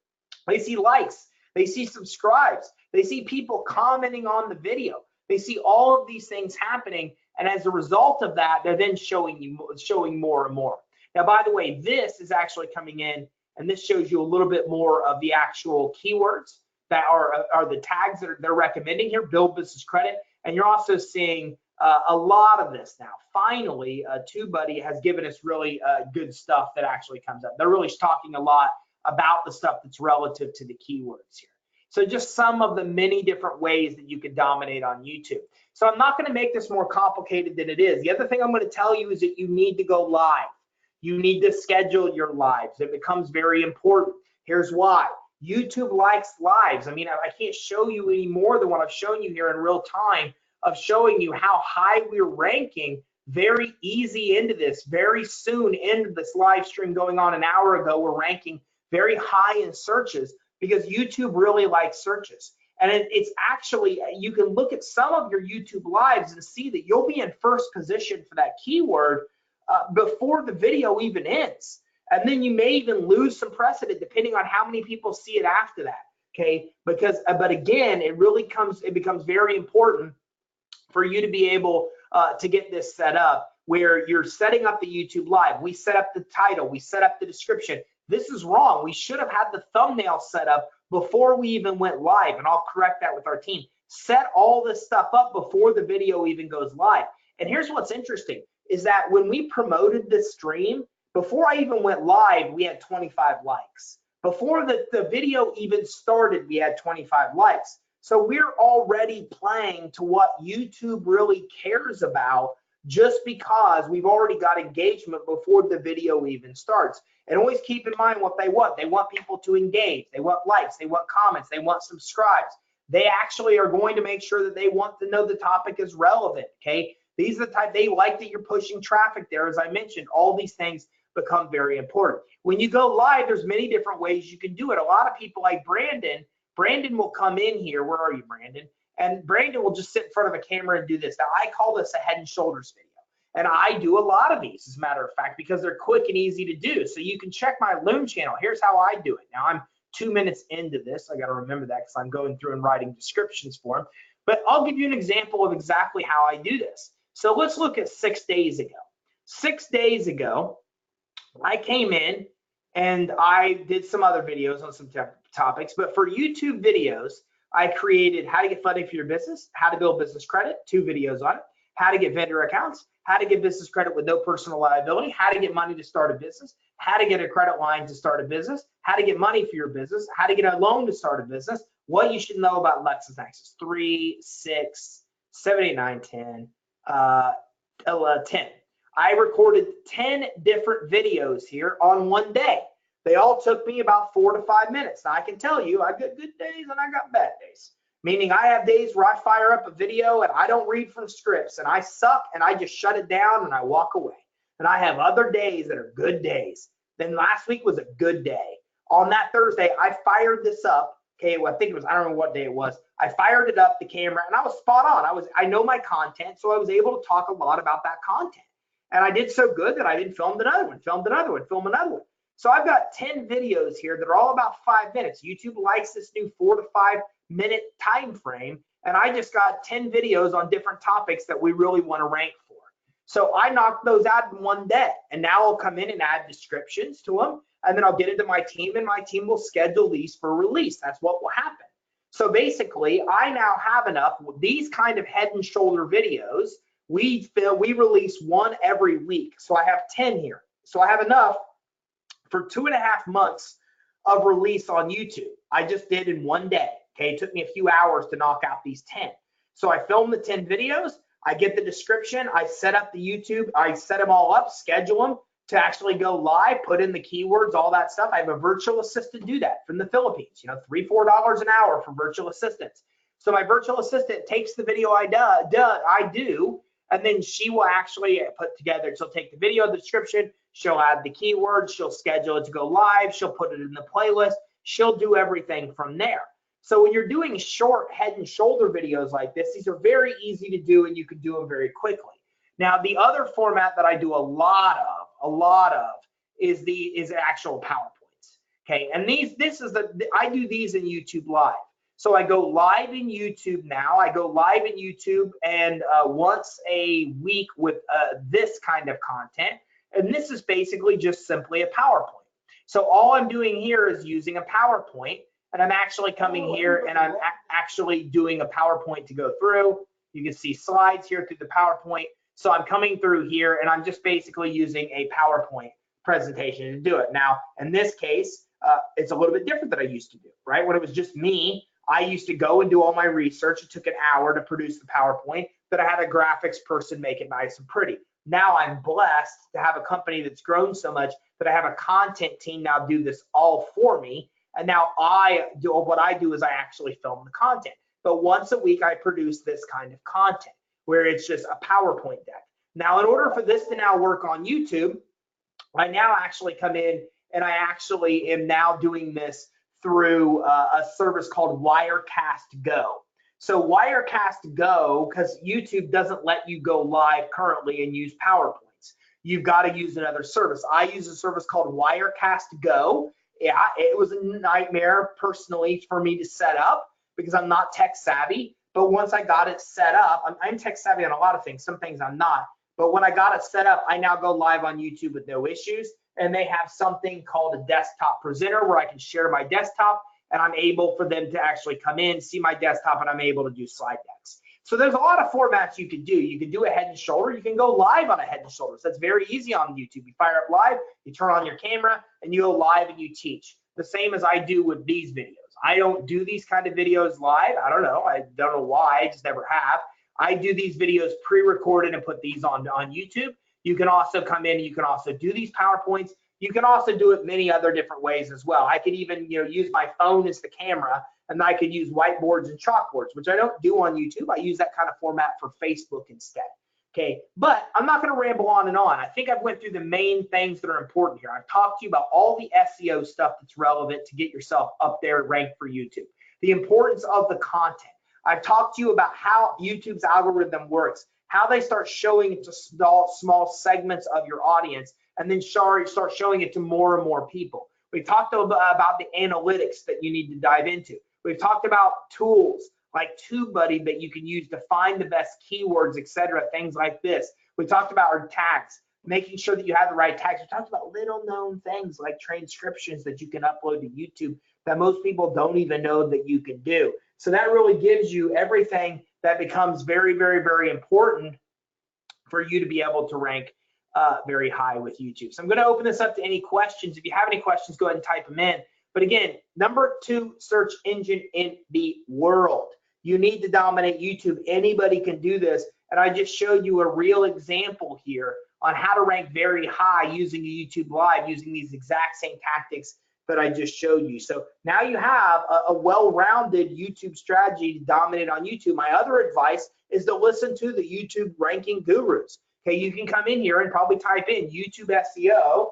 They see likes, they see subscribes, they see people commenting on the video. They see all of these things happening, and as a result of that, they're then showing more and more. Now, by the way, this is actually coming in, and this shows you a little bit more of the actual keywords that are the tags that they're recommending here, build business credit, and you're also seeing a lot of this now. Finally, TubeBuddy has given us really good stuff that actually comes up. They're really talking a lot about the stuff that's relative to the keywords here. So just some of the many different ways that you can dominate on YouTube. So I'm not going to make this more complicated than it is. The other thing I'm going to tell you is that you need to go live. You need to schedule your lives. It becomes very important. Here's why. YouTube likes lives. I mean, I can't show you any more than what I've shown you here in real time, of showing you how high we're ranking very easy into this. Very soon into this live stream going on an hour ago, we're ranking very high in searches, because YouTube really likes searches. And it's actually, you can look at some of your YouTube lives and see that you'll be in first position for that keyword before the video even ends. And then you may even lose some precedent depending on how many people see it after that. Okay, because but again, it becomes very important for you to be able to get this set up where you're setting up the YouTube live. We set up the title, we set up the description. This is wrong. We should have had the thumbnail set up before we even went live, and I'll correct that with our team. Set all this stuff up before the video even goes live. And here's what's interesting is that when we promoted this stream, before I even went live, we had 25 likes. Before the video even started, we had 25 likes. So we're already playing to what YouTube really cares about just because we've already got engagement before the video even starts. And always keep in mind what they want. They want people to engage. They want likes. They want comments. They want subscribes. They actually are going to make sure that they want to know the topic is relevant, okay? These are the type, they like that you're pushing traffic there. As I mentioned, all these things become very important. When you go live, there's many different ways you can do it. A lot of people like Brandon will come in here. Where are you, Brandon? And Brandon will just sit in front of a camera and do this. Now, I call this a head and shoulders video. And I do a lot of these, as a matter of fact, because they're quick and easy to do. So you can check my Loom channel. Here's how I do it. Now, I'm 2 minutes into this. I got to remember that because I'm going through and writing descriptions for them. But I'll give you an example of exactly how I do this. So let's look at 6 days ago. 6 days ago, I came in and I did some other videos on some topics. But for YouTube videos, I created how to get funding for your business, how to build business credit, 2 videos on it, how to get vendor accounts, how to get business credit with no personal liability, how to get money to start a business, how to get a credit line to start a business, how to get money for your business, how to get a loan to start a business, what you should know about LexisNexis, 3, 6, 7, 8, 9, 10, 10. I recorded 10 different videos here on one day. They all took me about 4 to 5 minutes. Now I can tell you, I got good days and I got bad days. Meaning I have days where I fire up a video and I don't read from scripts and I suck and I just shut it down and I walk away. And I have other days that are good days. Then last week was a good day. On that Thursday, I fired this up. Okay, well, I think it was, I don't know what day it was. I fired it up, the camera, and I was spot on. I know my content, so I was able to talk a lot about that content. And I did so good that I did filmed another one, filmed another one. So I've got 10 videos here that are all about 5 minutes. YouTube likes this new 4 to 5 minute time frame, and I just got 10 videos on different topics that we really want to rank for. So I knocked those out in one day, and now I'll come in and add descriptions to them, and then I'll get it to my team, and my team will schedule these for release. That's what will happen. So basically, I now have enough with these kind of head and shoulder videos. We release one every week, so I have 10 here. So I have enough for 2.5 months of release on YouTube. I just did in one day. Okay, it took me a few hours to knock out these 10. So I filmed the 10 videos, I get the description, I set up the YouTube, I set them all up, schedule them to actually go live, put in the keywords, all that stuff. I have a virtual assistant do that from the Philippines, $3, $4 an hour for virtual assistants. So my virtual assistant takes the video I do, and then she will actually put together, she'll take the video, the description, she'll add the keywords, she'll schedule it to go live, she'll put it in the playlist, she'll do everything from there. So when you're doing short head and shoulder videos like this, these are very easy to do and you can do them very quickly. Now, the other format that I do a lot of is actual PowerPoints. Okay, and I do these in YouTube Live. So I go live in YouTube now. I go live in YouTube and once a week with this kind of content. And this is basically just simply a PowerPoint. So all I'm doing here is using a PowerPoint, and I'm actually coming here and I'm actually doing a PowerPoint to go through. You can see slides here through the PowerPoint. So I'm coming through here and I'm just basically using a PowerPoint presentation to do it. Now, in this case, it's a little bit different than I used to do, right? When it was just me, I used to go and do all my research. It took an hour to produce the PowerPoint, but I had a graphics person make it nice and pretty. Now I'm blessed to have a company that's grown so much that I have a content team now do this all for me. And now what I do is I actually film the content. But once a week, I produce this kind of content where it's just a PowerPoint deck. Now, in order for this to now work on YouTube, I now actually come in and I actually am now doing this through a service called Wirecast Go. So Wirecast Go, because YouTube doesn't let you go live currently and use PowerPoints. You've got to use another service. I use a service called Wirecast Go. Yeah, it was a nightmare personally for me to set up because I'm not tech savvy. But once I got it set up, I'm tech savvy on a lot of things. Some things I'm not. But when I got it set up, I now go live on YouTube with no issues. And they have something called a desktop presenter where I can share my desktop and I'm able for them to actually come in, see my desktop, and I'm able to do slide decks. So there's a lot of formats you can do. You can do a head and shoulder. You can go live on a head and shoulder. So that's very easy on YouTube. You fire up live, you turn on your camera, and you go live and you teach. The same as I do with these videos. I don't do these kind of videos live. I don't know why, I just never have. I do these videos pre-recorded and put these on YouTube. You can also come in, you can also do these PowerPoints. You can also do it many other different ways as well. I could even use my phone as the camera, and I could use whiteboards and chalkboards, which I don't do on YouTube. I use that kind of format for Facebook instead. Okay, but I'm not going to ramble on and on. I think I've went through the main things that are important here. I've talked to you about all the SEO stuff that's relevant to get yourself up there ranked for YouTube. The importance of the content. I've talked to you about how YouTube's algorithm works, how they start showing it to small segments of your audience, and then start showing it to more and more people. We've talked about the analytics that you need to dive into. We've talked about tools like TubeBuddy that you can use to find the best keywords, etc., things like this. We talked about our tags, making sure that you have the right tags. We talked about little known things like transcriptions that you can upload to YouTube that most people don't even know that you can do. So that really gives you everything that becomes very, very, very important for you to be able to rank very high with YouTube. So I'm going to open this up to any questions. If you have any questions, go ahead and type them in. But again, #2 search engine in the world. You need to dominate YouTube. Anybody can do this. And I just showed you a real example here on how to rank very high using a YouTube Live, using these exact same tactics that I just showed you. So now you have a well-rounded YouTube strategy to dominate on YouTube. My other advice is to listen to the YouTube ranking gurus. Okay, you can come in here and probably type in YouTube SEO,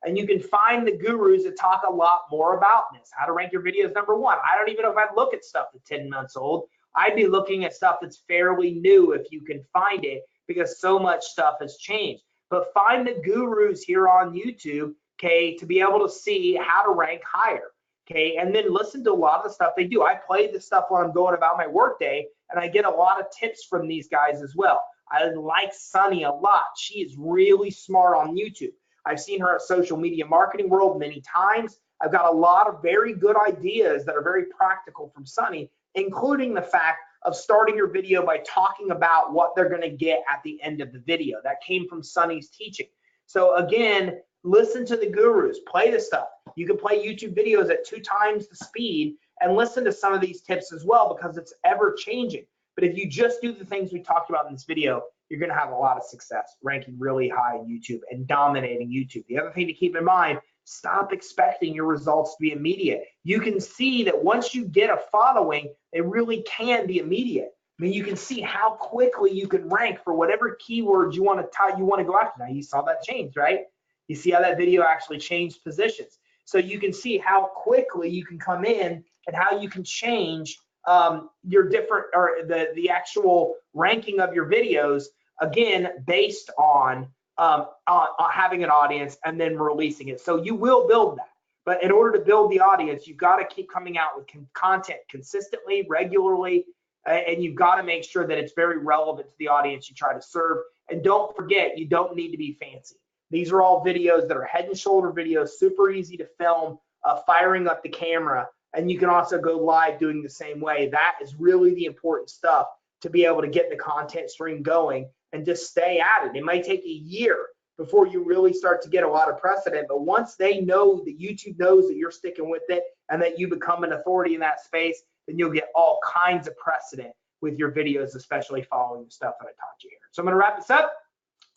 and you can find the gurus that talk a lot more about this. How to rank your videos #1. I don't even know if I'd look at stuff that's 10 months old. I'd be looking at stuff that's fairly new if you can find it, because so much stuff has changed. But find the gurus here on YouTube, okay, to be able to see how to rank higher, okay, and then listen to a lot of the stuff they do. I play this stuff when I'm going about my workday, and I get a lot of tips from these guys as well. I like Sunny a lot. She is really smart on YouTube. I've seen her at Social Media Marketing World many times. I've got a lot of very good ideas that are very practical from Sunny, including the fact of starting your video by talking about what they're going to get at the end of the video. That came from Sunny's teaching. So again, listen to the gurus, play the stuff. You can play YouTube videos at 2 times the speed and listen to some of these tips as well, because it's ever changing. But if you just do the things we talked about in this video, you're going to have a lot of success ranking really high in YouTube and dominating YouTube. The other thing to keep in mind, stop expecting your results to be immediate. You can see that once you get a following, it really can be immediate. I mean, you can see how quickly you can rank for whatever keywords you want to go after. Now you saw that change, right? You see how that video actually changed positions. So you can see how quickly you can come in and how you can change your different, or the actual ranking of your videos, again, based on having an audience and then releasing it. So you will build that. But in order to build the audience, you've got to keep coming out with content consistently, regularly, and you've got to make sure that it's very relevant to the audience you try to serve. And don't forget, you don't need to be fancy. These are all videos that are head and shoulder videos, super easy to film, firing up the camera, and you can also go live doing the same way. That is really the important stuff to be able to get the content stream going and just stay at it. It might take a year before you really start to get a lot of precedent, but once they know that YouTube knows that you're sticking with it and that you become an authority in that space, then you'll get all kinds of precedent with your videos, especially following the stuff that I taught you here. So I'm going to wrap this up.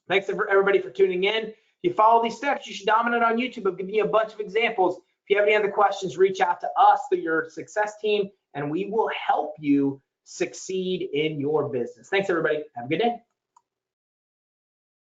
Thanks everybody for tuning in. If you follow these steps, you should dominate on YouTube. I've given you a bunch of examples. If you have any other questions, reach out to us through your success team, and we will help you succeed in your business. Thanks, everybody. Have a good day.